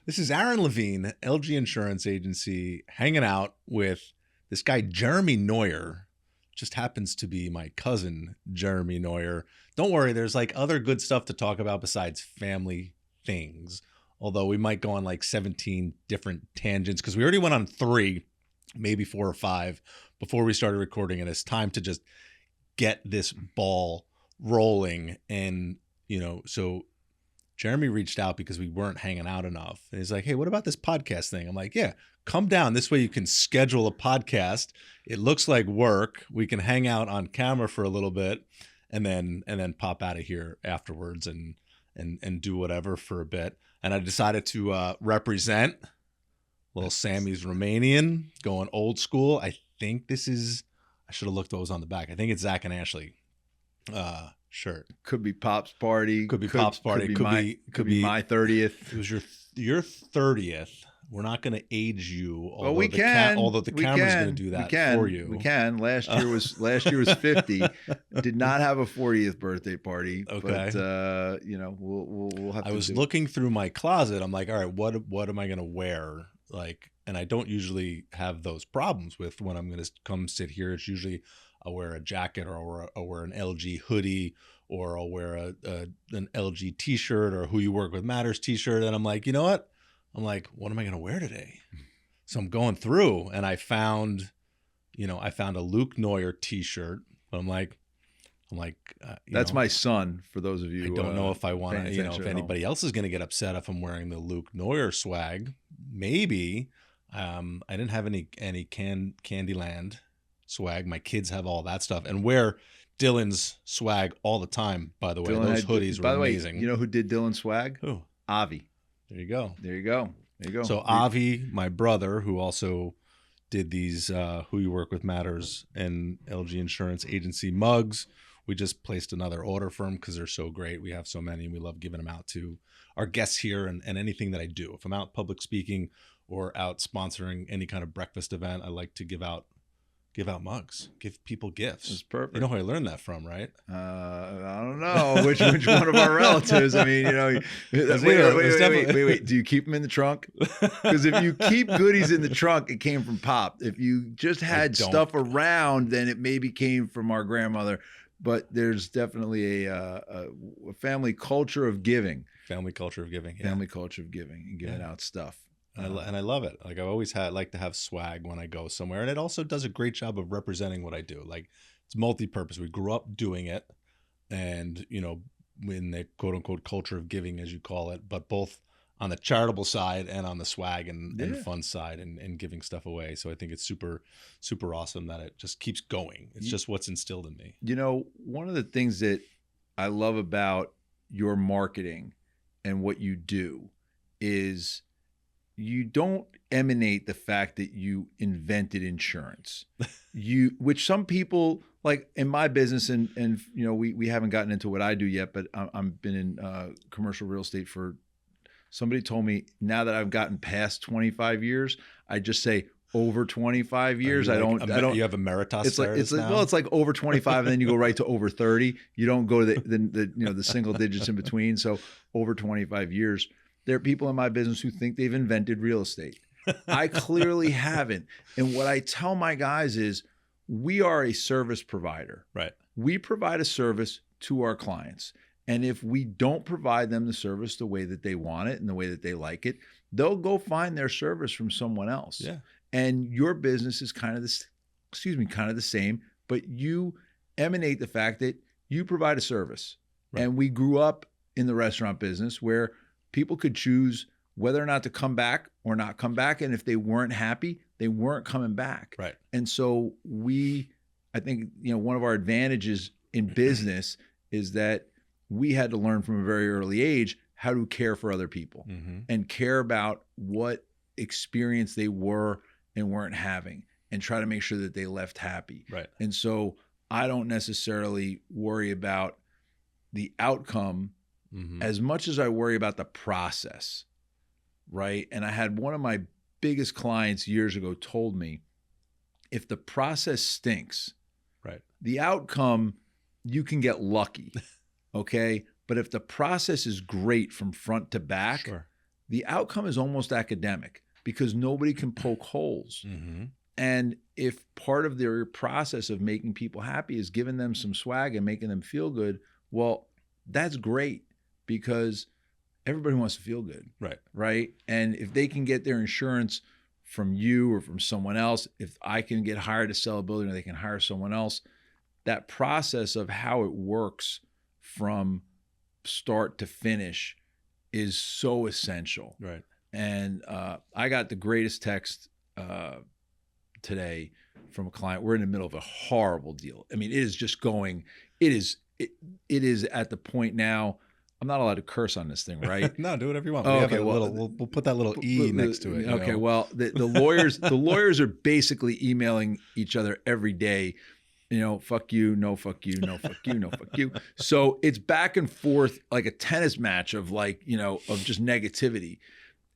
This is Aaron Levine, LG Insurance Agency, hanging out with this guy, Jeremy Neuer. Just happens to be my cousin, Jeremy Neuer. Don't worry, there's like other good stuff to talk about besides family things. Although we might go on like 17 different tangents because we already went on 3, maybe 4 or 5 before we started recording. And it's time to just get this ball rolling. And, so Jeremy reached out because we weren't hanging out enough. And he's like, hey, what about this podcast thing? I'm like, yeah, come down. This way you can schedule a podcast. It looks like work. We can hang out on camera for a little bit and then pop out of here afterwards and do whatever for a bit. And I decided to represent little Sammy's Romanian, going old school. I think I should have looked what was on the back. I think it's Zach and Ashley shirt. Could be Pop's party. Could be Pop's party. Could be my 30th. It was your 30th. We're not going to age you. Well, we can. Although the camera's going to do that for you. We can. Last year was 50. Did not have a 40th birthday party. Okay. But we'll have. I was looking through my closet. I'm like, all right, what am I going to wear? Like, and I don't usually have those problems with when I'm going to come sit here. It's usually I'll wear a jacket or I'll wear an LG hoodie or I'll wear an LG t-shirt or Who You Work With Matters t-shirt. And I'm like, you know what? I'm like, what am I going to wear today? So I'm going through and I found a Luke Neuer t-shirt. But I'm like, that's my son. For those of you, I don't know if I want to, if anybody else is going to get upset if I'm wearing the Luke Neuer swag. Maybe. I didn't have any Candyland swag. My kids have all that stuff and wear Dylan's swag all the time. By the way, those hoodies were amazing. Way, you know who did Dylan's swag? Who? Avi. There you go. So Avi, my brother, who also did these Who You Work With Matters and LG Insurance Agency mugs. We just placed another order for them because they're so great. We have so many and we love giving them out to our guests here and anything that I do. If I'm out public speaking or out sponsoring any kind of breakfast event, I like to give out mugs, give people gifts. That's perfect. You know who I learned that from, right? I don't know which one of our relatives. I mean, wait. Do you keep them in the trunk? Because if you keep goodies in the trunk, it came from Pop. If you just had stuff around, then it maybe came from our grandmother. But there's definitely a family culture of giving. Family culture of giving. Yeah. Family culture of giving and giving out stuff. And I love it. Like I've always like to have swag when I go somewhere, and it also does a great job of representing what I do. Like it's multi-purpose. We grew up doing it, and in the quote unquote culture of giving, as you call it, but both on the charitable side and on the swag and fun side and giving stuff away. So I think it's super, super awesome that it just keeps going. It's just what's instilled in me. One of the things that I love about your marketing and what you do is you don't emanate the fact that you invented insurance. Which some people, like in my business, and we haven't gotten into what I do yet, but I've been in commercial real estate for. Somebody told me now that I've gotten past 25 years, I just say over 25 years. I don't. You have emeritus. It's like over 25, and then you go right to over 30. You don't go to the single digits in between. So over 25 years. There are people in my business who think they've invented real estate. I clearly haven't. And what I tell my guys is we are a service provider. Right. We provide a service to our clients. And if we don't provide them the service the way that they want it and the way that they like it, they'll go find their service from someone else. Yeah. And your business is kind of the same, but you emanate the fact that you provide a service. Right. And we grew up in the restaurant business where people could choose whether or not to come back or not come back. And if they weren't happy, they weren't coming back. Right. And so I think, one of our advantages in business is that we had to learn from a very early age how to care for other people and care about what experience they were and weren't having and try to make sure that they left happy. Right. And so I don't necessarily worry about the outcome as much as I worry about the process, right? And I had one of my biggest clients years ago told me, if the process stinks, right, the outcome, you can get lucky, okay? But if the process is great from front to back, sure, the outcome is almost academic because nobody can poke holes. Mm-hmm. And if part of their process of making people happy is giving them some swag and making them feel good, well, that's great because everybody wants to feel good. Right. Right. And if they can get their insurance from you or from someone else, if I can get hired to sell a building or they can hire someone else, that process of how it works from start to finish is so essential. Right. And I got the greatest text today from a client. We're in the middle of a horrible deal. I mean, it is just going, it is at the point now, I'm not allowed to curse on this thing, right? No, do whatever you want. Oh, We have okay, a well, little, we'll put that little E next to it. you Okay, know? well, the lawyers are basically emailing each other every day. You know, fuck you, no, fuck you, no, fuck you, no, fuck you. So it's back and forth like a tennis match of like, you know, of just negativity.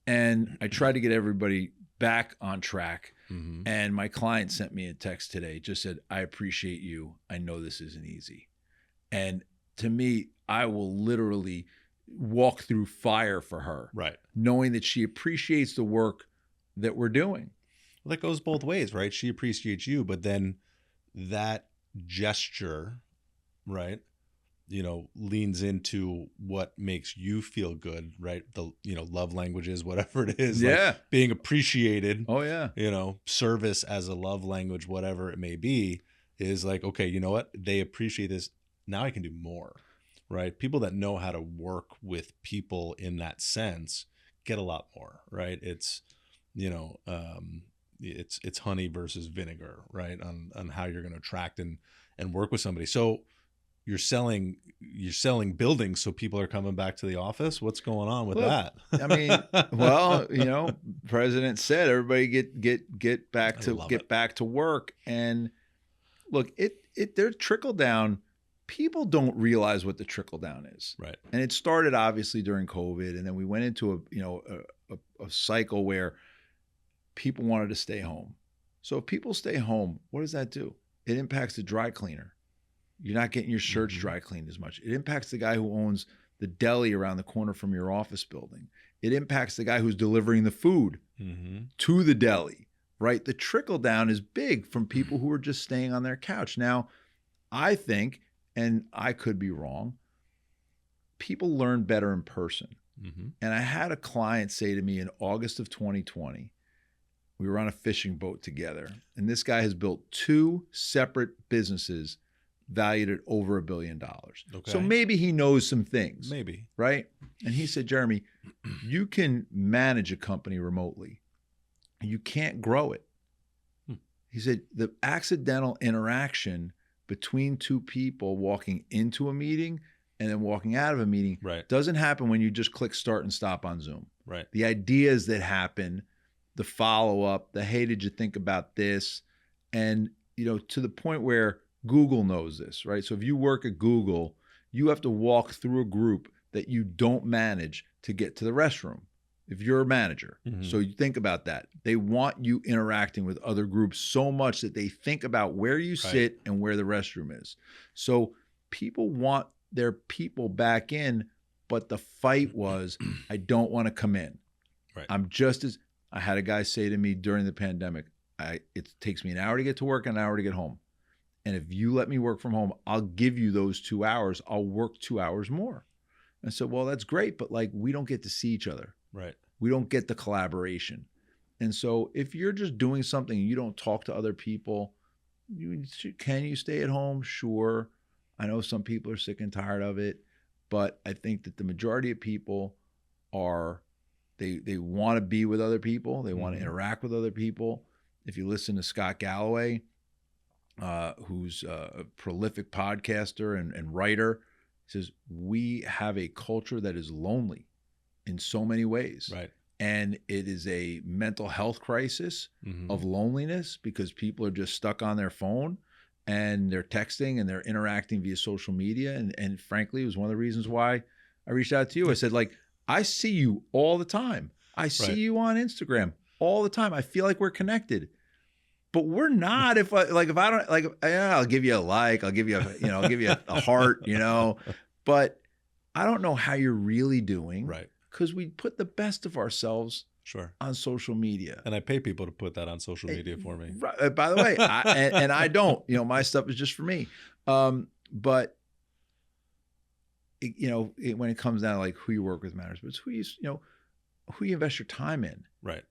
And I tried to get everybody back on track. Mm-hmm. And my client sent me a text today, just said, I appreciate you. I know this isn't easy. And to me, I will literally walk through fire for her, Right. knowing that she appreciates the work that we're doing. Well, that goes both ways, right? She appreciates you, but then that gesture, right, you know, leans into what makes you feel good, right? The, you know, love languages, whatever it is, Yeah. like being appreciated, Oh, yeah. you know, service as a love language, whatever it may be, is like, okay, you know what? They appreciate this. Now I can do more, right? People that know how to work with people in that sense get a lot more, right? It's, you know, it's honey versus vinegar, right? On how you're going to attract and work with somebody. So you're selling buildings, so people are coming back to the office. What's going on with that? I mean, well, you know, President said everybody get back to work. And look, their trickle down. People don't realize what the trickle down is, Right? And it started obviously during COVID, and then we went into a cycle where people wanted to stay home. So if people stay home, what does that do? It impacts the dry cleaner. You're not getting your shirts dry cleaned as much. It impacts the guy who owns the deli around the corner from your office building. It impacts the guy who's delivering the food to the deli, right? The trickle down is big from people who are just staying on their couch. Now, I think, and I could be wrong, people learn better in person. And I had a client say to me in August of 2020, we were on a fishing boat together, and this guy has built 2 separate businesses valued at over $1 billion. Okay. So maybe he knows some things. Maybe. Right? And he said, Jeremy, you can manage a company remotely. You can't grow it. He said, the accidental interaction between 2 people walking into a meeting and then walking out of a meeting doesn't happen when you just click start and stop on Zoom. Right. The ideas that happen, the follow-up, the hey, did you think about this? And, you know, to the point where Google knows this, right? So if you work at Google, you have to walk through a group that you don't manage to get to the restroom if you're a manager. So you think about that. They want you interacting with other groups so much that they think about where you sit and where the restroom is. So people want their people back in, but the fight was, I don't want to come in. Right. I had a guy say to me during the pandemic, it takes me an hour to get to work and an hour to get home. And if you let me work from home, I'll give you those 2 hours. I'll work 2 hours more. And I said, well, that's great, but like we don't get to see each other. Right. We don't get the collaboration. And so if you're just doing something and you don't talk to other people, can you stay at home? Sure. I know some people are sick and tired of it, but I think that the majority of people they want to be with other people. They want to interact with other people. If you listen to Scott Galloway, who's a prolific podcaster and writer, he says, we have a culture that is lonely in so many ways. Right. And it is a mental health crisis of loneliness because people are just stuck on their phone and they're texting and they're interacting via social media. And frankly, it was one of the reasons why I reached out to you. I said, like, I see you all the time. I see you on Instagram all the time. I feel like we're connected. But we're not. If I don't like, yeah, I'll give you a like, I'll give you a heart, But I don't know how you're really doing. Right. because we put the best of ourselves Sure. on social media. And I pay people to put that on social media for me. Right. By the way, and I don't, my stuff is just for me. But when it comes down to like who you work with matters, but it's who you invest your time in. Right.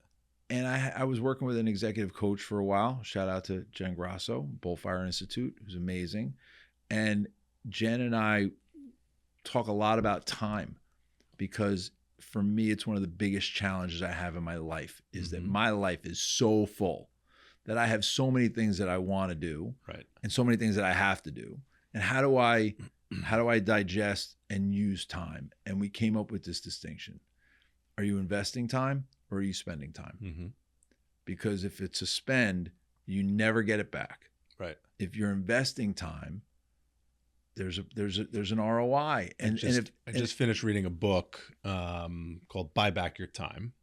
And I was working with an executive coach for a while. Shout out to Jen Grasso, Bullfire Institute, who's amazing. And Jen and I talk a lot about time, because for me, it's one of the biggest challenges I have in my life is that my life is so full that I have so many things that I want to do, right, and so many things that I have to do. And how do I digest and use time? And we came up with this distinction. Are you investing time or are you spending time? Mm-hmm. Because if it's a spend, you never get it back. Right. If you're investing time, there's an ROI. And I just finished reading a book called Buy Back Your Time.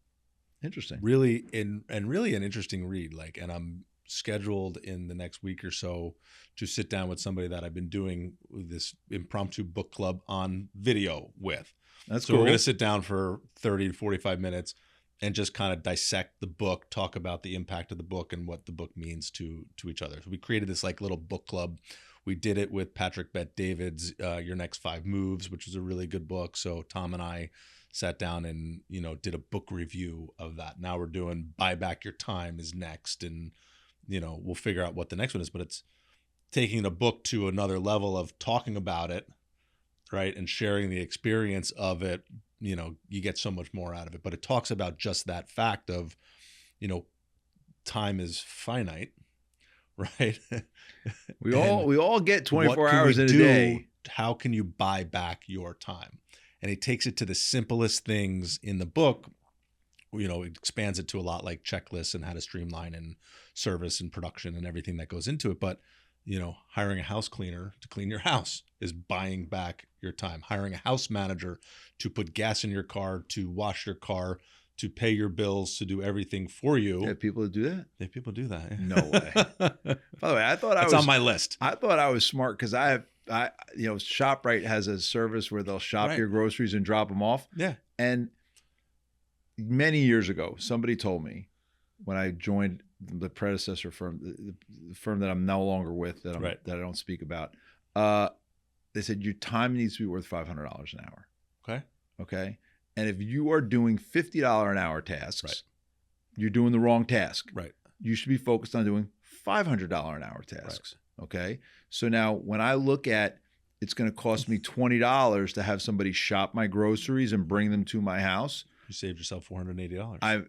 Interesting. Really an interesting read. And I'm scheduled in the next week or so to sit down with somebody that I've been doing this impromptu book club on video with. That's so cool. We're going to sit down for 30 to 45 minutes and just kind of dissect the book, talk about the impact of the book and what the book means to each other. So we created this little book club. We did it with Patrick Bet-David's Your Next 5 Moves, which was a really good book. So Tom and I sat down and, did a book review of that. Now we're doing Buy Back Your Time is next. And, we'll figure out what the next one is. But it's taking the book to another level of talking about it, right, and sharing the experience of it. You get so much more out of it. But it talks about just that fact of, time is finite. Right. We all get 24 hours in a day. How can you buy back your time? And he takes it to the simplest things in the book. It expands it to a lot like checklists and how to streamline and service and production and everything that goes into it. But, hiring a house cleaner to clean your house is buying back your time. Hiring a house manager to put gas in your car, to wash your car, to pay your bills, to do everything for you. You have people that do that? Yeah, people do that. Yeah. No way. By the way, I thought it's on my list. I thought I was smart because ShopRite has a service where they'll shop your groceries and drop them off. Yeah. And many years ago, somebody told me when I joined the predecessor firm, the firm that I'm no longer with, that I don't speak about, they said your time needs to be worth $500 an hour. Okay. And if you are doing $50 an hour tasks, you're doing the wrong task. Right. You should be focused on doing $500 an hour tasks. Right. Okay. So now when I look at it's going to cost me $20 to have somebody shop my groceries and bring them to my house, you saved yourself $480.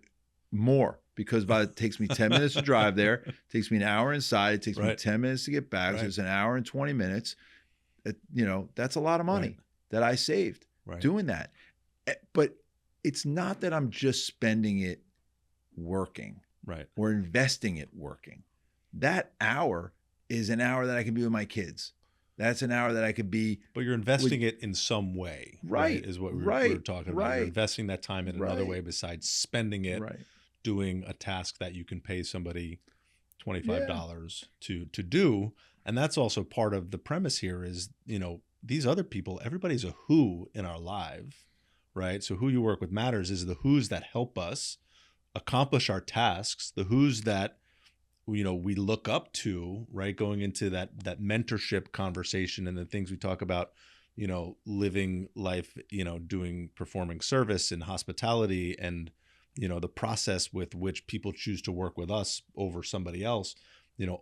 More, because it takes me 10 minutes to drive there. It takes me an hour inside. It takes me 10 minutes to get back. So it's an hour and 20 minutes. That's a lot of money that I saved doing that. But it's not that I'm just spending it working or investing it working. That hour is an hour that I can be with my kids. That's an hour that I could be. But you're investing it in some way, right? Is what we're talking about. You're investing that time in another way besides spending it doing a task that you can pay somebody $25 to do. And that's also part of the premise here is, these other people, everybody's a who in our life, right? So who you work with matters is the who's that help us accomplish our tasks, the who's that we look up to, right? Going into that mentorship conversation and the things we talk about, living life, performing service and hospitality and, the process with which people choose to work with us over somebody else.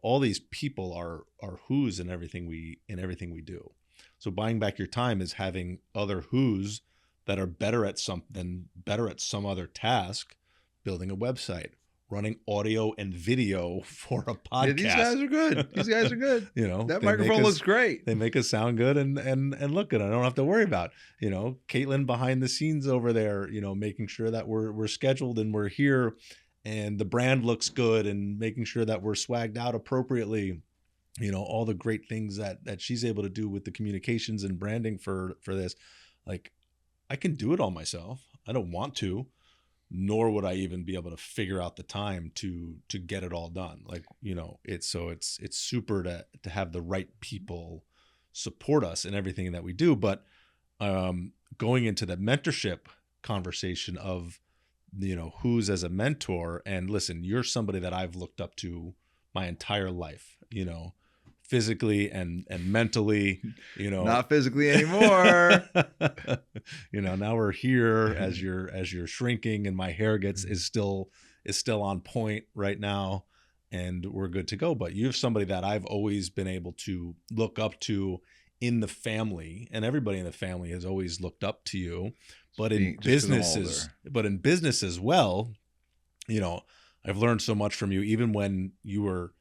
All these people are who's in everything we do. So buying back your time is having other who's that are better at something, better at some other task, building a website, running audio and video for a podcast. Yeah, these guys are good. That microphone looks great. They make us sound good and look good. I don't have to worry about, Caitlin behind the scenes over there, making sure that we're scheduled and we're here and the brand looks good and making sure that we're swagged out appropriately. All the great things that she's able to do with the communications and branding for this. Like, I can do it all myself. I don't want to. Nor would I even be able to figure out the time to get it all done. Like, it's super to have the right people support us in everything that we do. But going into the mentorship conversation of, who's as a mentor. And listen, you're somebody that I've looked up to my entire life, physically and mentally, Not physically anymore. Now we're here as you're shrinking, and my hair is still on point right now, and we're good to go. But you're somebody that I've always been able to look up to in the family, and everybody in the family has always looked up to you. But in business as well, I've learned so much from you, even when you were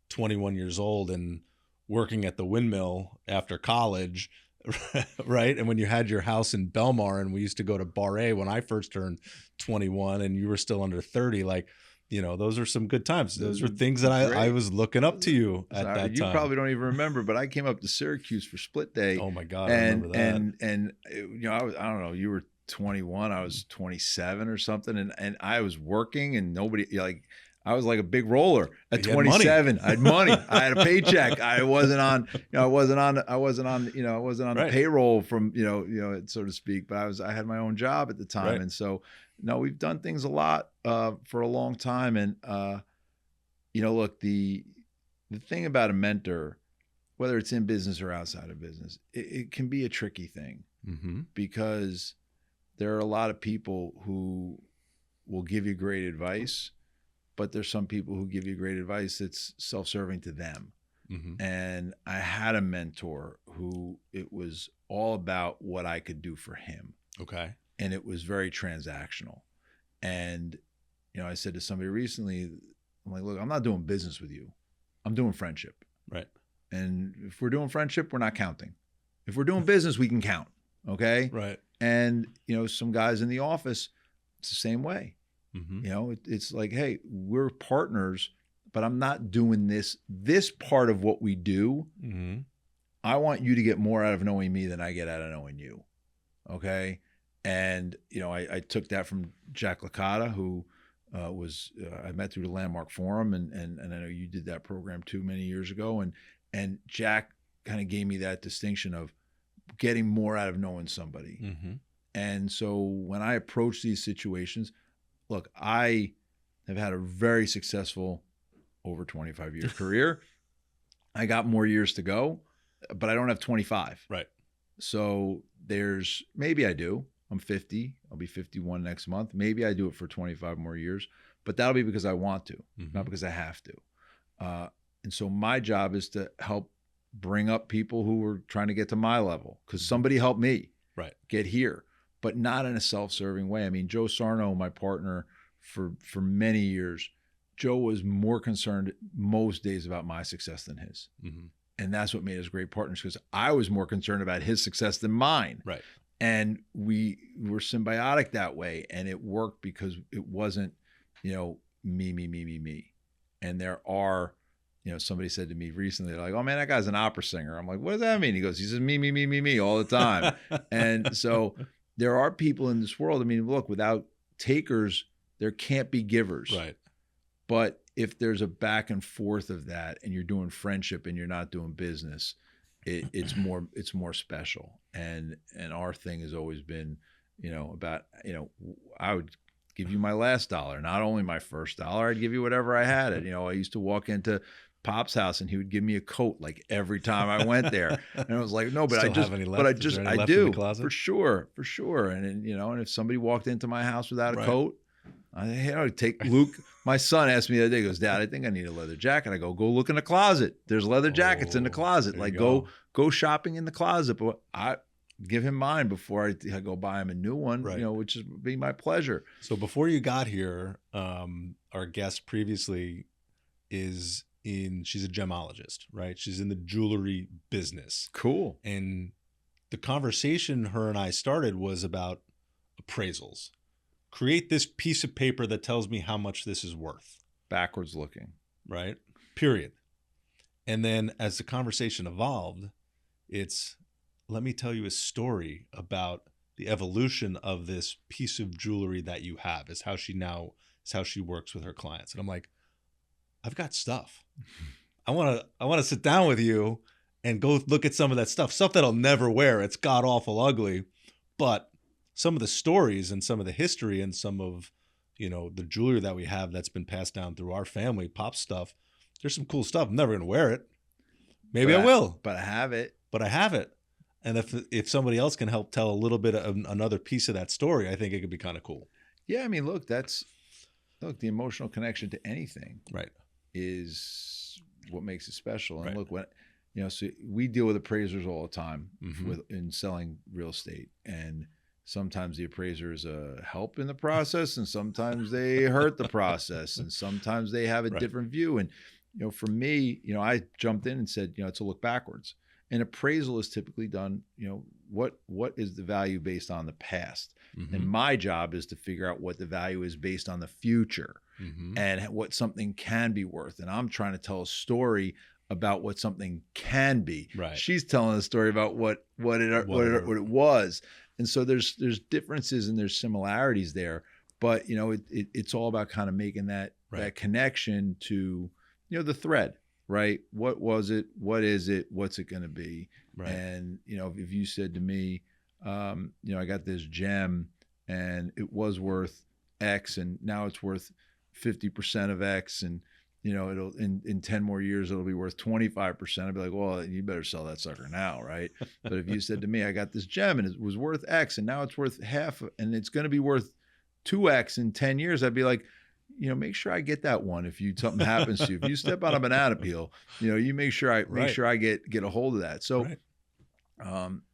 21 years old and working at the windmill after college, right? And when you had your house in Belmar, and we used to go to Bar A when I first turned 21 and you were still under 30, like, those are some good times. Those were things that I was looking up to you at that time. You probably don't even remember, but I came up to Syracuse for split day. Oh my God, I remember that. And I don't know, you were 21, I was 27 or something, and I was working, and nobody, I was like a big roller at 27. I had money. I had a paycheck. I wasn't on the payroll from, so to speak, but I had my own job at the time. Right. And so, no, we've done things a lot for a long time. And, look, the thing about a mentor, whether it's in business or outside of business, it can be a tricky thing, because there are a lot of people who will give you great advice, but there's some people who give you great advice that's self-serving to them. And I had a mentor who it was all about what I could do for him. Okay. And it was very transactional. And, I said to somebody recently, I'm like, look, I'm not doing business with you. I'm doing friendship. Right. And if we're doing friendship, we're not counting. If we're doing business, we can count. Okay. Right. And, some guys in the office, it's the same way. It's like, hey, we're partners, but I'm not doing this part of what we do. I want you to get more out of knowing me than I get out of knowing you. Okay. And, I took that from Jack Licata, who I met through the Landmark Forum, and I know you did that program too many years ago. And Jack kind of gave me that distinction of getting more out of knowing somebody. And so when I approach these situations, look, I have had a very successful over 25-year career. I got more years to go, but I don't have 25. Right. So maybe I do. I'm 50. I'll be 51 next month. Maybe I do it for 25 more years, but that'll be because I want to, not because I have to. And so my job is to help bring up people who are trying to get to my level, because somebody helped me get here, but not in a self-serving way. I mean, Joe Sarno, my partner for many years, Joe was more concerned most days about my success than his. And that's what made us great partners, because I was more concerned about his success than mine. Right. And we were symbiotic that way. And it worked because it wasn't, me. And there are, somebody said to me recently, like, oh man, that guy's an opera singer. I'm like, what does that mean? He goes, he says, me all the time. And so there are people in this world. I mean, look, without takers, there can't be givers. Right. But if there's a back and forth of that, and you're doing friendship and you're not doing business, it's more special. And our thing has always been, about, I would give you my last dollar, not only my first dollar. I'd give you whatever I had. And, I used to walk into Pop's house and he would give me a coat like every time I went there. And I was like, no, but I do for sure. And and if somebody walked into my house without a coat, I take Luke. My son asked me the other day, he goes, Dad, I think I need a leather jacket. I go look in the closet. There's leather jackets in the closet. Like go shopping in the closet. But I give him mine before I go buy him a new one, which is be my pleasure. So before you got here, our guest previously she's a gemologist, right? She's in the jewelry business. Cool. And the conversation her and I started was about appraisals. Create this piece of paper that tells me how much this is worth. Backwards looking. Right? Period. And then as the conversation evolved, it's, let me tell you a story about the evolution of this piece of jewelry that you have, is how she works with her clients. And I'm like, I've got stuff. I want to sit down with you and go look at some of that stuff that I'll never wear. It's god awful ugly, but some of the stories and some of the history and some of, the jewelry that we have that's been passed down through our family, pop stuff. There's some cool stuff. I'm never going to wear it. Maybe I will. But I have it. But I have it. And if somebody else can help tell a little bit of another piece of that story, I think it could be kind of cool. Yeah, I mean, look, the emotional connection to anything, right, is what makes it special. And right. look, so we deal with appraisers all the time Mm-hmm. in selling real estate, and sometimes the appraisers help in the process, and sometimes they hurt the process, and sometimes they have a different view. And for me, I jumped in and said, to look backwards. An appraisal is typically done, what is the value based on the past? Mm-hmm. And my job is to figure out what the value is based on the future, mm-hmm. and what something can be worth. And I'm trying to tell a story about what something can be. Right. She's telling a story about what it was. And so there's differences and there's similarities there, but it's all about kind of making that connection to the thread. Right. What was it? What is it? What's it going to be? Right. And, if you said to me, I got this gem and it was worth X and now it's worth 50% of X, and, it'll in 10 more years, it'll be worth 25%. I'd be like, well, you better sell that sucker now. Right. But if you said to me, I got this gem and it was worth X and now it's worth half and it's going to be worth 2X in 10 years, I'd be like, make sure I get that one. If something happens to you, if you step on a banana peel, you make sure I get a hold of that. So,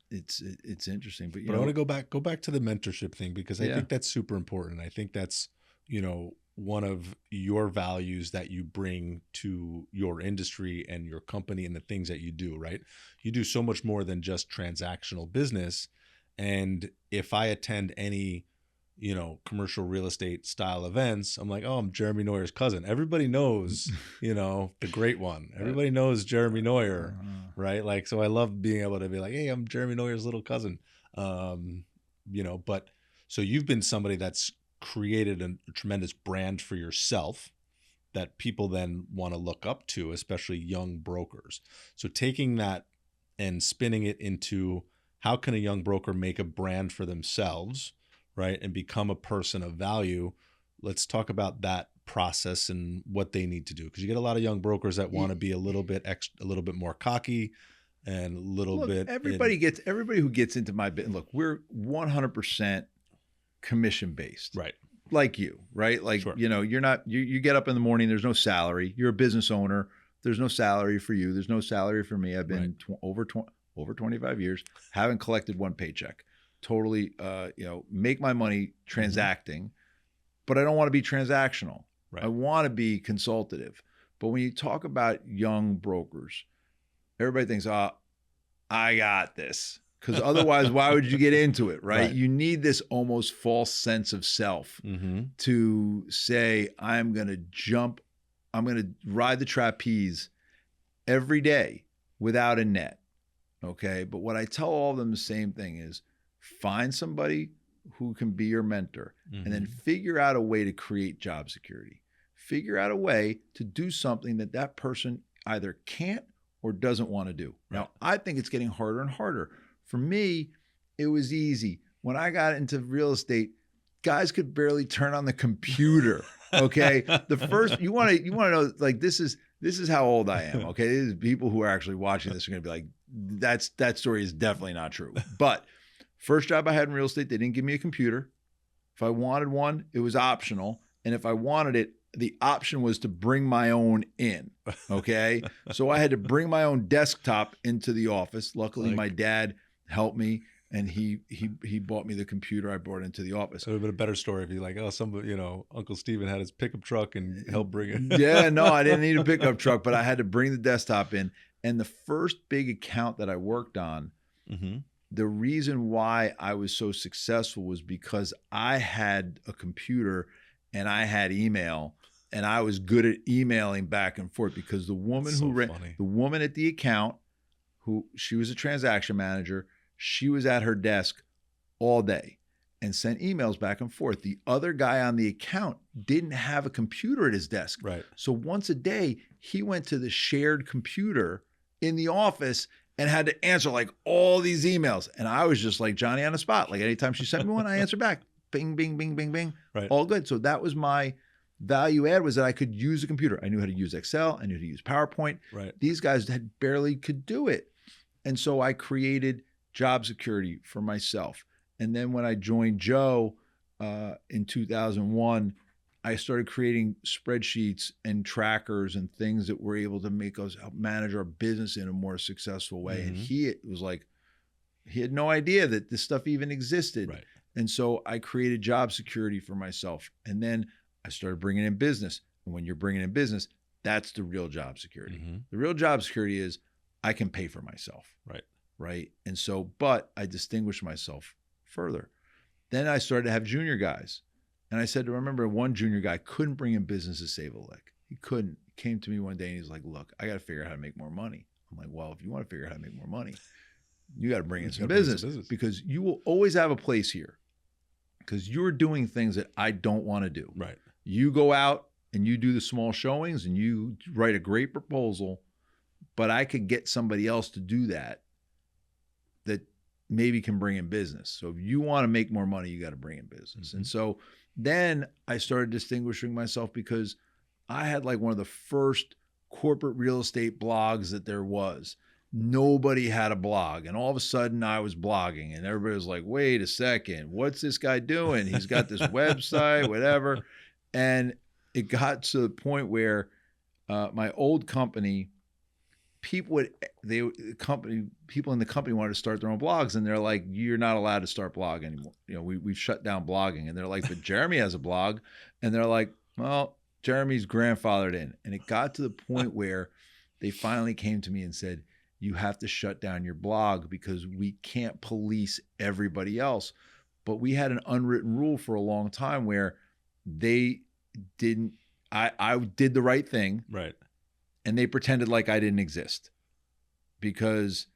it's interesting. But I want to go back to the mentorship thing, because I think that's super important. I think that's one of your values that you bring to your industry and your company and the things that you do. Right, you do so much more than just transactional business. And if I attend any commercial real estate style events, I'm like, oh, I'm Jeremy Neuer's cousin. Everybody knows, the great one. Everybody knows Jeremy Neuer, right? Like, so I love being able to be like, hey, I'm Jeremy Neuer's little cousin. But so you've been somebody that's created a tremendous brand for yourself that people then want to look up to, especially young brokers. So taking that and spinning it into, how can a young broker make a brand for themselves, right, and become a person of value? Let's talk about that process and what they need to do, because you get a lot of young brokers that want to be a little bit more cocky and a little bit. Everybody who gets into my business. Look, we're 100% commission based, right? Like you, right? Like, sure. You're not. You get up in the morning. There's no salary. You're a business owner. There's no salary for you. There's no salary for me. I've been over 25 years, haven't collected one paycheck. Totally, make my money transacting, but I don't want to be transactional. Right. I want to be consultative. But when you talk about young brokers, everybody thinks, I got this. Because otherwise, why would you get into it, right? You need this almost false sense of self to say, I'm going to ride the trapeze every day without a net, okay? But what I tell all of them, the same thing is, find somebody who can be your mentor, and then figure out a way to create job security. Figure out a way to do something that person either can't or doesn't want to do. Right. Now, I think it's getting harder and harder. For me, it was easy. When I got into real estate, guys could barely turn on the computer. Okay. The first, you want to know, like, this is how old I am. Okay. These people who are actually watching this are going to be like, that story is definitely not true. But first job I had in real estate, they didn't give me a computer. If I wanted one, it was optional. And if I wanted it, the option was to bring my own in. Okay. So I had to bring my own desktop into the office. Luckily, my dad helped me, and he bought me the computer. I brought it into the office. So it would have been a better story if you like, somebody, Uncle Steven had his pickup truck and helped bring it. Yeah, no, I didn't need a pickup truck, but I had to bring the desktop in. And the first big account that I worked on, the reason why I was so successful was because I had a computer and I had email, and I was good at emailing back and forth, because the woman the woman at the account, she was a transaction manager, she was at her desk all day and sent emails back and forth. The other guy on the account didn't have a computer at his desk. Right. So once a day, he went to the shared computer in the office and had to answer like all these emails. And I was just like Johnny on the spot. Like anytime she sent me one, I answer back. Bing, bing, bing, bing, bing. Right. All good. So that was my value add, was that I could use a computer. I knew how to use Excel. I knew how to use PowerPoint. Right. These guys had barely could do it. And so I created job security for myself. And then when I joined Joe in 2001, I started creating spreadsheets and trackers and things that were able to make us help manage our business in a more successful way. Mm-hmm. And he was like, he had no idea that this stuff even existed. Right. And so I created job security for myself. And then I started bringing in business. And when you're bringing in business, that's the real job security. Mm-hmm. The real job security is I can pay for myself. Right. Right. And so, but I distinguished myself further. Then I started to have junior guys. And I said to remember one junior guy couldn't bring in business to save a lick. He couldn't. He came to me one day and he's like, look, I got to figure out how to make more money. I'm like, well, if you want to figure out how to make more money, you got to bring in some business, because you will always have a place here because you're doing things that I don't want to do. Right. You go out and you do the small showings and you write a great proposal, but I could get somebody else to do that maybe can bring in business. So if you want to make more money, you got to bring in business. Mm-hmm. And so then I started distinguishing myself because I had like one of the first corporate real estate blogs that there was. Nobody had a blog. And all of a sudden I was blogging and everybody was like, wait a second, what's this guy doing? He's got this website, whatever. And it got to the point where my old company, people in the company wanted to start their own blogs, and they're like, you're not allowed to start blog anymore. You know, we've shut down blogging. And they're like, but Jeremy has a blog. And they're like, well, Jeremy's grandfathered in. And it got to the point where they finally came to me and said, you have to shut down your blog because we can't police everybody else. But we had an unwritten rule for a long time where they didn't, I did the right thing. Right. And they pretended like I didn't exist, because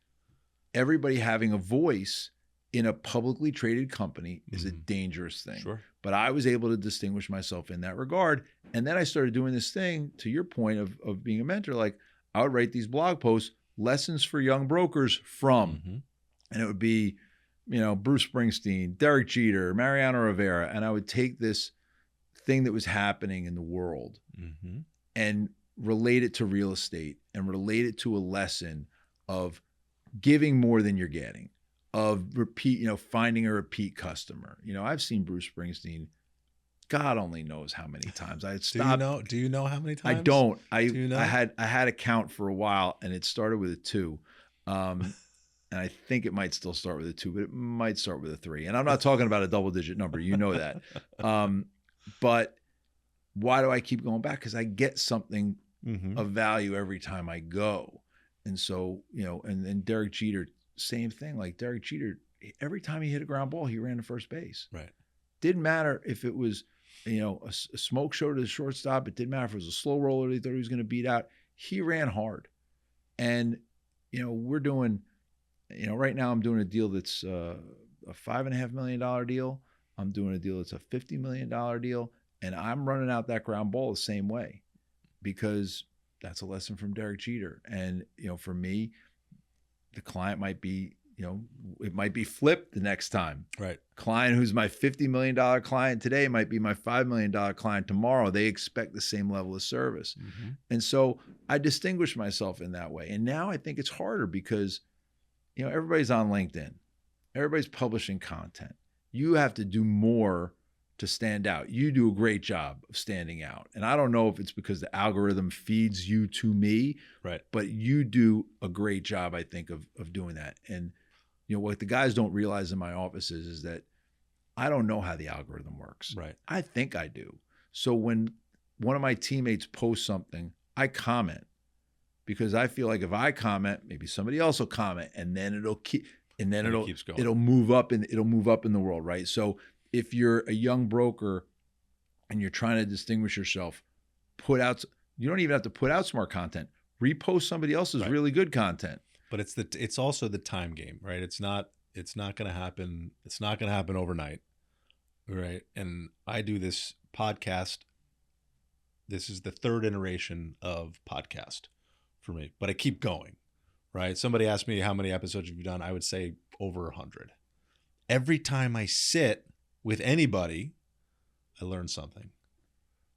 everybody having a voice in a publicly traded company is a dangerous thing. Sure. But I was able to distinguish myself in that regard. And then I started doing this thing, to your point of being a mentor. Like I would write these blog posts, lessons for young brokers from, and it would be, you know, Bruce Springsteen, Derek Jeter, Mariano Rivera. And I would take this thing that was happening in the world and relate it to real estate and relate it to a lesson of giving more than you're getting, of finding a repeat customer. You know, I've seen Bruce Springsteen, God only knows how many times. I stopped. Do you know how many times? I don't. Do you know? I had a count for a while, and it started with a 2. And I think it might still start with a 2, but it might start with a 3. And I'm not talking about a double-digit number. You know that. But why do I keep going back? Because I get something of value every time I go. And so, you know, and Derek Jeter, same thing. Like Derek Jeter, every time he hit a ground ball, he ran to first base. Right. Didn't matter if it was, you know, a smoke show to the shortstop. It didn't matter if it was a slow roller they thought he was going to beat out. He ran hard. And, you know, we're doing, you know, right now I'm doing a deal that's a $5.5 million deal. I'm doing a deal that's a $50 million deal. And I'm running out that ground ball the same way, because that's a lesson from Derek Jeter. And, you know, for me, the client might be, you know, it might be flipped the next time. Right. Client who's my $50 million client today might be my $5 million client tomorrow. They expect the same level of service. And so I distinguish myself in that way. And now I think it's harder because, you know, everybody's on LinkedIn. Everybody's publishing content. You have to do more to stand out. You do a great job of standing out. And I don't know if it's because the algorithm feeds you to me, right? But you do a great job, I think, of doing that. And, you know, what the guys don't realize in my offices is that I don't know how the algorithm works. Right. I think I do. So when one of my teammates posts something, I comment, because I feel like if I comment, maybe somebody else will comment, and then it'll keep, and then it keeps going. It'll move up in the world, right? So if you're a young broker and you're trying to distinguish yourself, you don't even have to put out smart content. Repost somebody else's really good content. But it's also the time game, right? It's not going to happen. It's not going to happen overnight, right? And I do this podcast. This is the 3rd iteration of podcast for me, but I keep going, right? Somebody asked me how many episodes have you done? I would say over 100. Every time I sit with anybody, I learn something.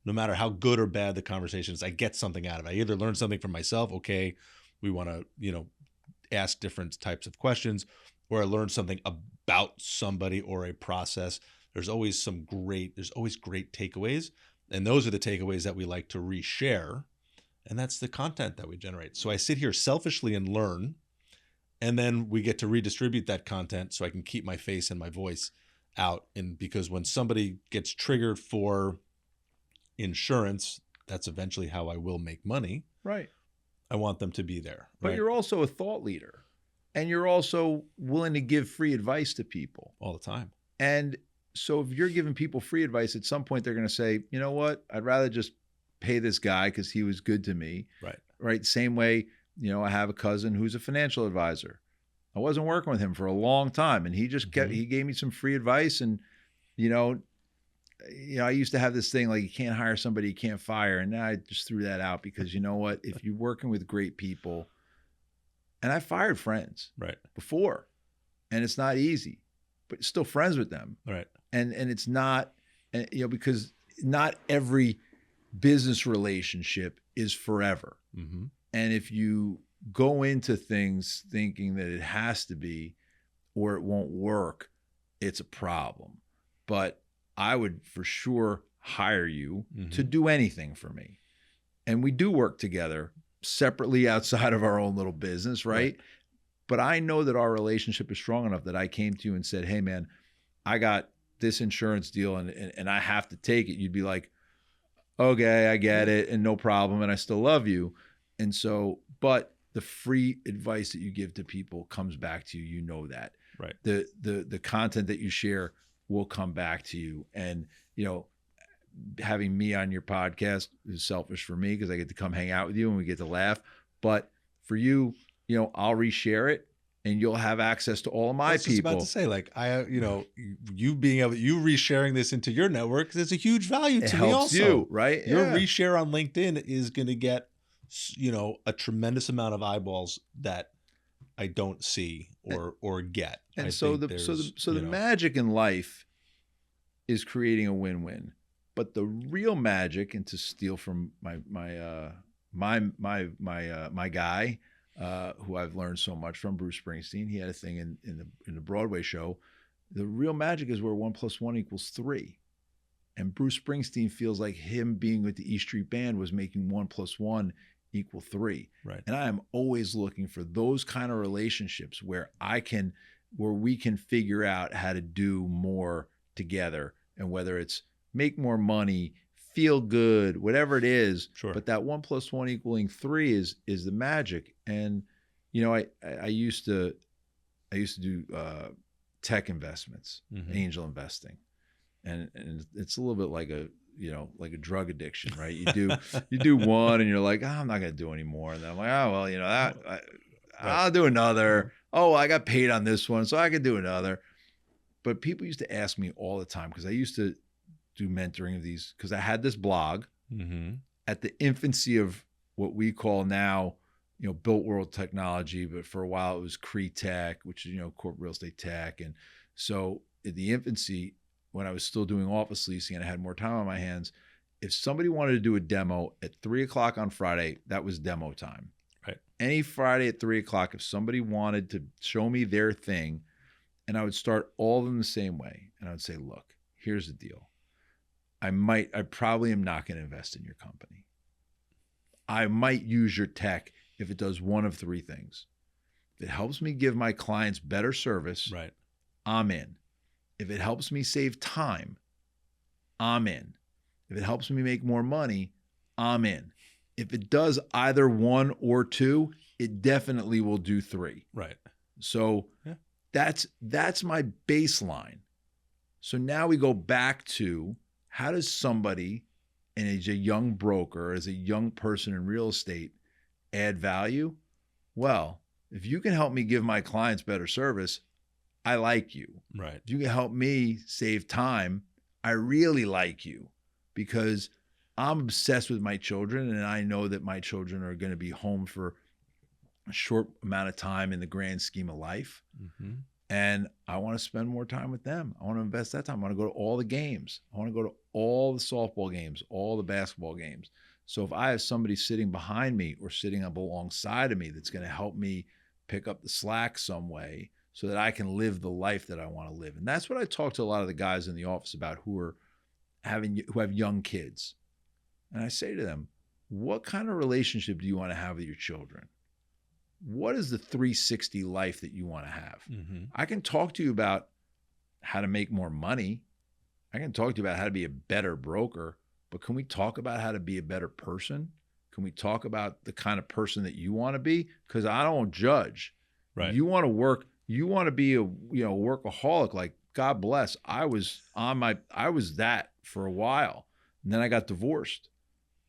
No matter how good or bad the conversation is, I get something out of it. I either learn something from myself, okay, we want to, ask different types of questions, or I learn something about somebody or a process. There's always great takeaways. And those are the takeaways that we like to reshare. And that's the content that we generate. So I sit here selfishly and learn, and then we get to redistribute that content so I can keep my face and my voice out. And because when somebody gets triggered for insurance, that's eventually how I will make money. Right. I want them to be there. But right? You're also a thought leader, and you're also willing to give free advice to people all the time. And so if you're giving people free advice, at some point they're going to say, you know what, I'd rather just pay this guy because he was good to me. Right. Right. Same way, I have a cousin who's a financial advisor. I wasn't working with him for a long time, and he just he gave me some free advice. And, I used to have this thing like, you can't hire somebody you can't fire. And now I just threw that out because you know what? If you're working with great people, and I fired friends before, and it's not easy, but still friends with them. Right. And it's not, because not every business relationship is forever. Mm-hmm. And if you go into things thinking that it has to be, or it won't work, it's a problem. But I would for sure hire you to do anything for me. And we do work together separately outside of our own little business, right? But I know that our relationship is strong enough that I came to you and said, hey, man, I got this insurance deal and I have to take it. You'd be like, okay, I get it, and no problem, and I still love you. And so, but the free advice that you give to people comes back to you. You know that. Right. The content that you share will come back to you. And, having me on your podcast is selfish for me because I get to come hang out with you and we get to laugh. But for you, I'll reshare it and you'll have access to all of my people. I was just about to say, you being able, you resharing this into your network, there's a huge value to me also. You, right? Your reshare on LinkedIn is going to get, a tremendous amount of eyeballs that I don't see or get. And the magic in life is creating a win-win. But the real magic, and to steal from my guy, who I've learned so much from, Bruce Springsteen, he had a thing in the Broadway show. The real magic is where 1 + 1 = 3. And Bruce Springsteen feels like him being with the E Street Band was making 1 + 1 = 3. Right. And I am always looking for those kind of relationships where we can figure out how to do more together, and whether it's make more money, feel good, whatever it is. Sure. But that 1 + 1 = 3 is the magic. And I used to do tech investments, angel investing, and it's a little bit like a drug addiction, right? You do one and you're like, I'm not gonna do any more, and then I'm like, oh well, I'll do another. Oh, I got paid on this one, so I could do another. But people used to ask me all the time, because I used to do mentoring of these, because I had this blog at the infancy of what we call now, Built World Technology, but for a while it was CRE Tech, which is, corporate real estate tech. And so in the infancy, when I was still doing office leasing and I had more time on my hands, if somebody wanted to do a demo at 3:00 on Friday, that was demo time. Right. Any Friday at 3:00, if somebody wanted to show me their thing, and I would start all of them the same way. And I would say, look, here's the deal. I probably am not going to invest in your company. I might use your tech if it does one of 3 things. If it helps me give my clients better service, right, I'm in. If it helps me save time, I'm in. If it helps me make more money, I'm in. If it does either 1 or 2, it definitely will do 3. Right. So that's my baseline. So now we go back to, how does somebody, and as a young broker, as a young person in real estate, add value? Well, if you can help me give my clients better service, I like you. Right. If you can help me save time, I really like you, because I'm obsessed with my children, and I know that my children are going to be home for a short amount of time in the grand scheme of life. Mm-hmm. And I want to spend more time with them. I want to invest that time. I want to go to all the games. I want to go to all the softball games, all the basketball games. So if I have somebody sitting behind me or sitting up alongside of me that's going to help me pick up the slack some way so that I can live the life that I want to live. And that's what I talk to a lot of the guys in the office about who have young kids. And I say to them, what kind of relationship do you want to have with your children? What is the 360 life that you want to have? Mm-hmm. I can talk to you about how to make more money. I can talk to you about how to be a better broker, but can we talk about how to be a better person? Can we talk about the kind of person that you want to be? Because I don't judge. Right. You want to work, you want to be a workaholic, like God bless. I was that for a while. And then I got divorced.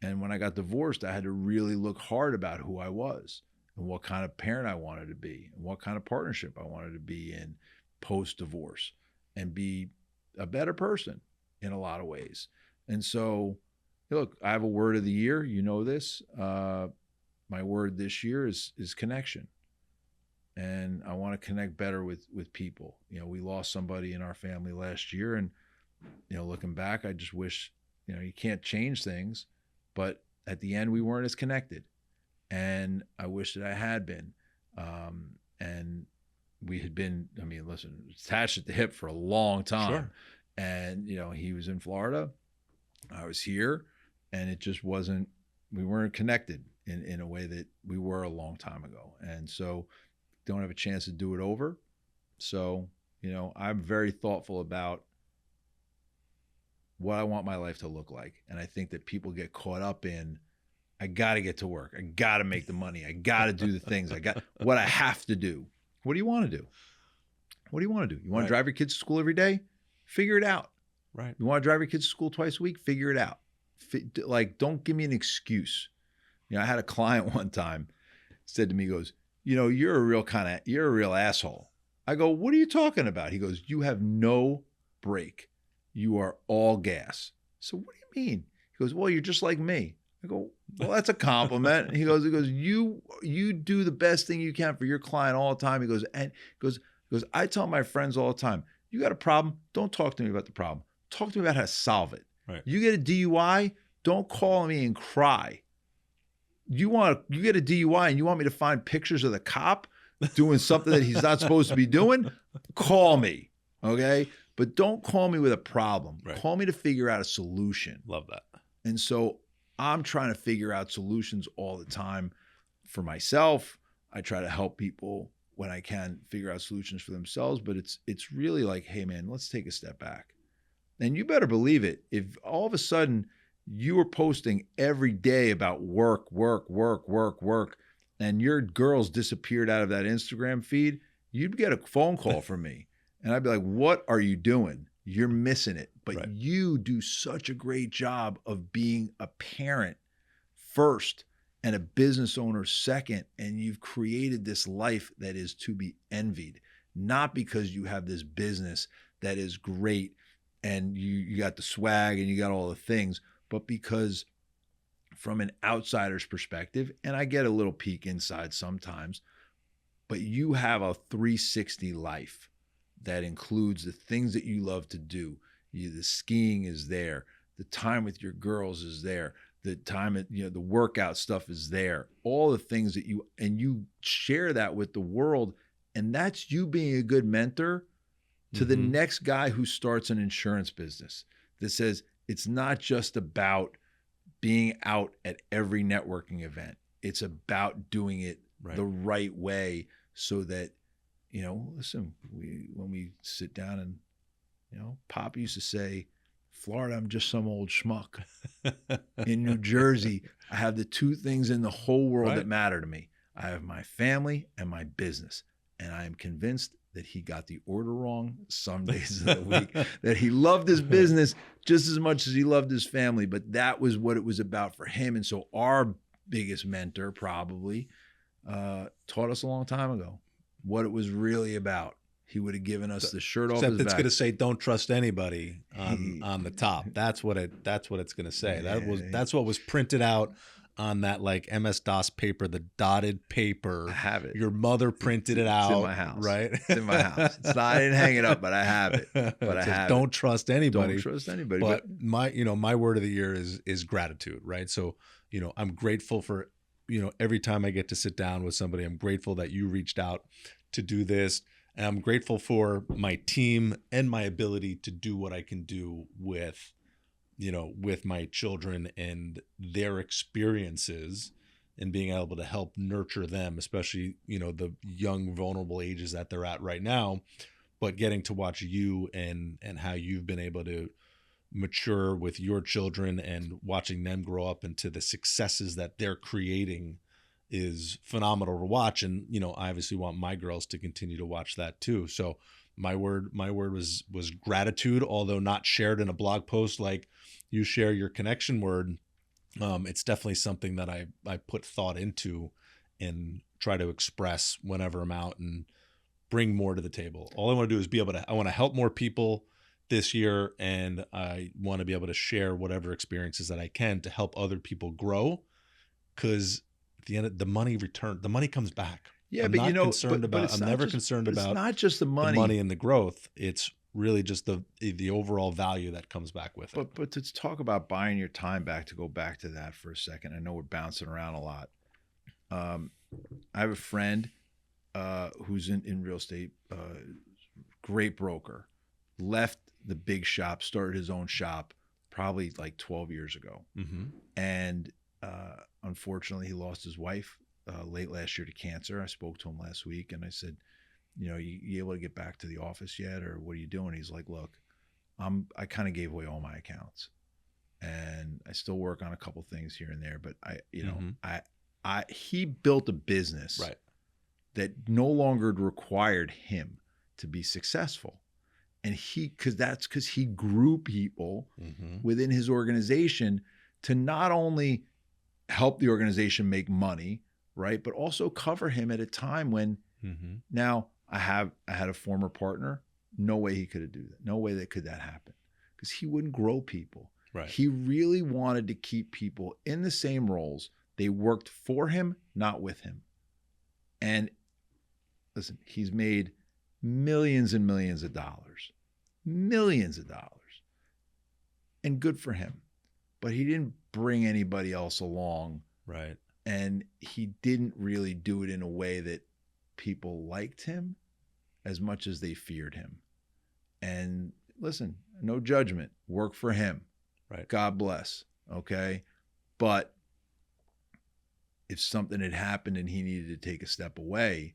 And when I got divorced, I had to really look hard about who I was and what kind of parent I wanted to be and what kind of partnership I wanted to be in post-divorce and be a better person in a lot of ways. And so, look, I have a word of the year. You know this. My word this year is connection. And I want to connect better with people. You know, we lost somebody in our family last year. And, you know, looking back, I just wish, you know, you can't change things. But at the end, we weren't as connected. And I wish that I had been. And we had been, I mean, listen, attached at the hip for a long time. Sure. And, you know, he was in Florida. I was here. And it just wasn't, we weren't connected in a way that we were a long time ago. And so don't have a chance to do it over. So, you know, I'm very thoughtful about what I want my life to look like. And I think that people get caught up in, I got to get to work. I got to make the money. I got to do the things. I got what I have to do. What do you want to do? What do you want to do? You want to drive your kids to school every day? Figure it out. Right. You want to drive your kids to school twice a week? Figure it out. Like, don't give me an excuse. You know, I had a client one time said to me, he goes, you know, you're a real asshole. I go, what are you talking about? He goes, you have no brake. You are all gas. So what do you mean? He goes, well, you're just like me. I go, well, that's a compliment. He goes, you do the best thing you can for your client all the time. He goes, I tell my friends all the time, you got a problem? Don't talk to me about the problem. Talk to me about how to solve it. Right. You get a DUI? Don't call me and cry. You get a DUI and you want me to find pictures of the cop doing something that he's not supposed to be doing? Call me, okay? But don't call me with a problem. Right. Call me to figure out a solution. Love that. And so I'm trying to figure out solutions all the time for myself. I try to help people when I can figure out solutions for themselves, but it's really like, hey man, let's take a step back. And you better believe it. If all of a sudden you were posting every day about work, and your girls disappeared out of that Instagram feed, you'd get a phone call from me. And I'd be like, what are you doing? You're missing it. But Right. You do such a great job of being a parent first and a business owner second. And you've created this life that is to be envied, not because you have this business that is great and you got the swag and you got all the things, but because from an outsider's perspective, and I get a little peek inside sometimes, but you have a 360 life that includes the things that you love to do. The skiing is there. The time with your girls is there. The time at, the workout stuff is there. All the things that you share that with the world. And that's you being a good mentor to the next guy who starts an insurance business that says it's not just about being out at every networking event. It's about doing it the right way so that, listen, when we sit down and, Pop used to say, Florida, I'm just some old schmuck. In New Jersey, I have the two things in the whole world that matter to me. I have my family and my business. And I am convinced that he got the order wrong some days of the week, that he loved his business just as much as he loved his family. But that was what it was about for him. And so our biggest mentor probably taught us a long time ago what it was really about. He would have given us the shirt off his back. Except it's going to say, "Don't trust anybody" on the top. That's what it's going to say. That's what was printed out on that like MS-DOS paper, the dotted paper. I have it. Your mother printed it out. It's in my house. Right? It's in my house. It's not, I didn't hang it up, but I have it. But It I says, have don't it. trust anybody. Don't trust anybody. But my word of the year is gratitude, right? So, I'm grateful for, every time I get to sit down with somebody, I'm grateful that you reached out to do this. And I'm grateful for my team and my ability to do what I can do with my children and their experiences, and being able to help nurture them, especially, the young, vulnerable ages that they're at right now, but getting to watch you and how you've been able to mature with your children and watching them grow up into the successes that they're creating is phenomenal to watch. And, I obviously want my girls to continue to watch that too. So my word was gratitude, although not shared in a blog post like you share your connection word. It's definitely something that I put thought into and try to express whenever I'm out and bring more to the table. All I want to do is I want to help more people this year, and I want to be able to share whatever experiences that I can to help other people grow, because at the end, the money comes back. Yeah, I'm but not concerned but about. it's I'm not never just, concerned it's about not just the the money. money and the growth. It's really just the overall value that comes back with it. But to talk about buying your time back, to go back to that for a second, I know we're bouncing around a lot. I have a friend who's in real estate, great broker, left the big shop, started his own shop probably like 12 years ago. Mm-hmm. And unfortunately, he lost his wife late last year to cancer. I spoke to him last week and I said, you able to get back to the office yet, or what are you doing? He's like, look, I kind of gave away all my accounts, and I still work on a couple things here and there, but he built a business Right. that no longer required him to be successful. And because he grew people Mm-hmm. within his organization to not only help the organization make money, right, but also cover him at a time when Mm-hmm. now I had a former partner. No way he could have do that. No way that could happen, because he wouldn't grow people. Right. He really wanted to keep people in the same roles. They worked for him, not with him. And listen, he's made millions and millions of dollars, and good for him. But he didn't bring anybody else along. Right. And he didn't really do it in a way that people liked him as much as they feared him. And listen, no judgment, work for him. Right. God bless. Okay. But if something had happened and he needed to take a step away,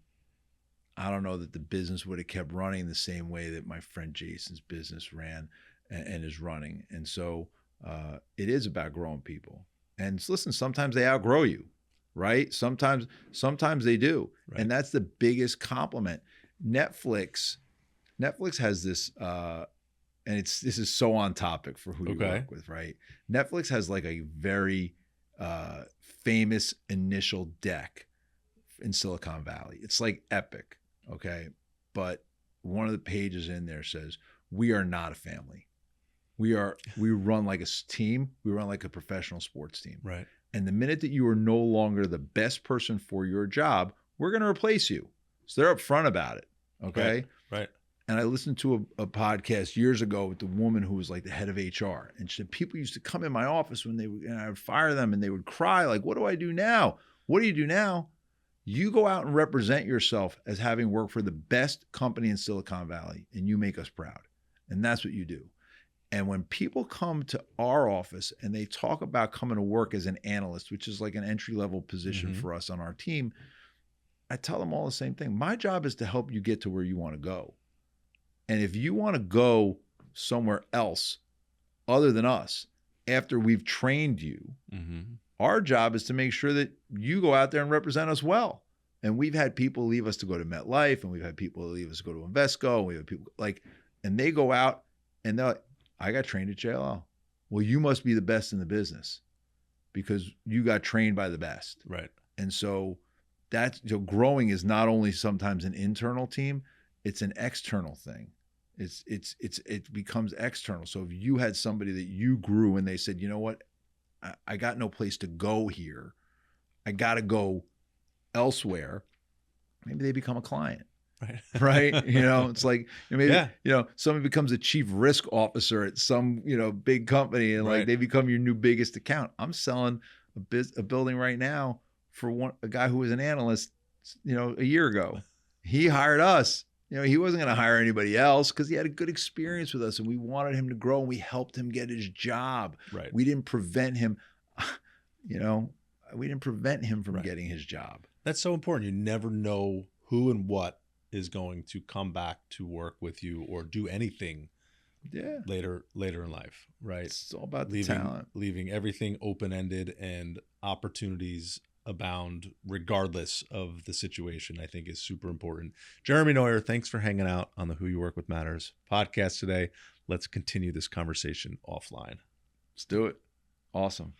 I don't know that the business would have kept running the same way that my friend Jason's business ran and is running. And so it is about growing people. And listen, sometimes they outgrow you, right? Sometimes they do. Right. And that's the biggest compliment. Netflix has this, and this is so on topic for who you work with, right? Netflix has like a very famous initial deck in Silicon Valley. It's like epic, okay? But one of the pages in there says, "We are not a family. We run like a team. We run like a professional sports team. Right. And the minute that you are no longer the best person for your job, we're going to replace you." So they're upfront about it. Okay. Right. And I listened to a podcast years ago with the woman who was like the head of HR. And she said, people used to come in my office and I would fire them and they would cry like, "What do I do now? What do you do now?" You go out and represent yourself as having worked for the best company in Silicon Valley, and you make us proud. And that's what you do. And when people come to our office and they talk about coming to work as an analyst, which is like an entry-level position for us on our team, I tell them all the same thing. My job is to help you get to where you want to go. And if you want to go somewhere else other than us, after we've trained you, our job is to make sure that you go out there and represent us well. And we've had people leave us to go to MetLife, and we've had people leave us to go to Invesco, and we have people and they go out and they're like, "I got trained at JLL." Well, you must be the best in the business because you got trained by the best. Right. And so growing is not only sometimes an internal team, it's an external thing. It becomes external. So if you had somebody that you grew and they said, "You know what? I got no place to go here. I got to go elsewhere. Maybe they become a client. Right. Right. It's like maybe, Yeah. somebody becomes a chief risk officer at some, big company, and like Right. they become your new biggest account. I'm selling a building right now for a guy who was an analyst, a year ago. He hired us. He wasn't going to hire anybody else because he had a good experience with us and we wanted him to grow and we helped him get his job. Right. We didn't prevent him, we didn't prevent him from getting his job. That's so important. You never know who and what is going to come back to work with you or do anything later in life, right? It's all about the talent. Leaving everything open-ended and opportunities abound regardless of the situation, I think is super important. Jeremy Neuer, thanks for hanging out on the Who You Work With Matters podcast today. Let's continue this conversation offline. Let's do it. Awesome.